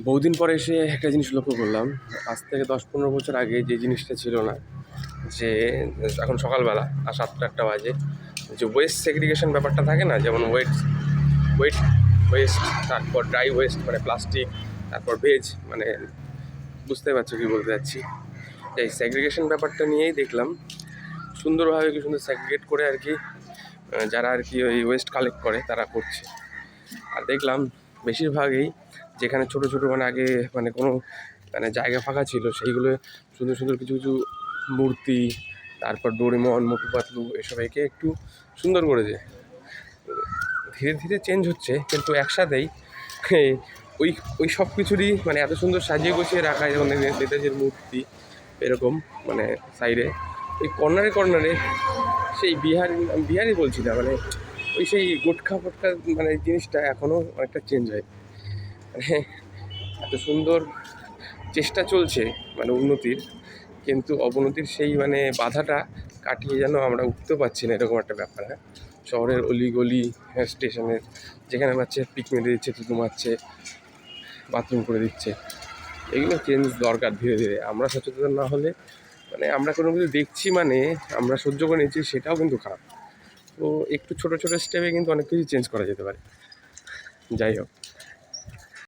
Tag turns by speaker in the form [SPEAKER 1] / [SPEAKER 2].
[SPEAKER 1] বহুদিন পরে এসে একটা জিনিস লক্ষ্য করলাম। আজ থেকে ১০-১৫ বছর আগে যে জিনিসটা ছিল না, যে এখন সকালবেলা আর ৭টা-৮টা বাজে, যে ওয়েস্ট সেগ্রিগেশন ব্যাপারটা থাকে না, যেমন ওয়েট ওয়েস্ট, তারপর ড্রাই ওয়েস্ট মানে প্লাস্টিক, তারপর ভেজ মানে বুঝতে পারছো কি বলতে যাচ্ছি। এই সেগ্রিগেশন ব্যাপারটা নিয়েই দেখলাম সুন্দরভাবে কি সুন্দর সেগ্রিগেট করে আর কি যারা আর কি ওই ওয়েস্ট কালেক্ট করে তারা করছে। আর দেখলাম বেশিরভাগই যেখানে ছোটো ছোটো মানে আগে মানে কোনো মানে জায়গা ফাঁকা ছিল, সেইগুলো সুন্দর সুন্দর কিছু কিছু মূর্তি, তারপর ডোরেমন, মোটু পাতলু এসব এঁকে একটু সুন্দর করেছে। ধীরে ধীরে চেঞ্জ হচ্ছে, কিন্তু একসাথেই ওই ওই সব কিছুরই মানে এত সুন্দর সাজিয়ে গুছিয়ে রাখা, যেমন নেতাজির মূর্তি এরকম মানে সাইডে ওই কর্নারে কর্নারে সেই বিহারি বলছি না, মানে ওই সেই গোটখা ফটকা মানে জিনিসটা এখনও অনেকটা চেঞ্জ হয়। মানে এত সুন্দর চেষ্টা চলছে মানে উন্নতির, কিন্তু অবনতির সেই মানে বাধাটা কাটিয়ে যেন আমরা উঠতে পারছি না, এরকম একটা ব্যাপার। হ্যাঁ, শহরের অলিগলি, স্টেশনের যেখানে পাচ্ছে পিক মেরে দিচ্ছে, থুতু মারছে, বাথরুম করে দিচ্ছে, এগুলো চেঞ্জ দরকার ধীরে ধীরে। আমরা সচেতন না হলে মানে আমরা কোনো কিছু দেখছি মানে আমরা সহ্য করে নিচ্ছি, সেটাও কিন্তু খারাপ। তো একটু ছোটো ছোটো স্টেপে কিন্তু অনেক কিছু চেঞ্জ করা যেতে পারে। যাই হোক।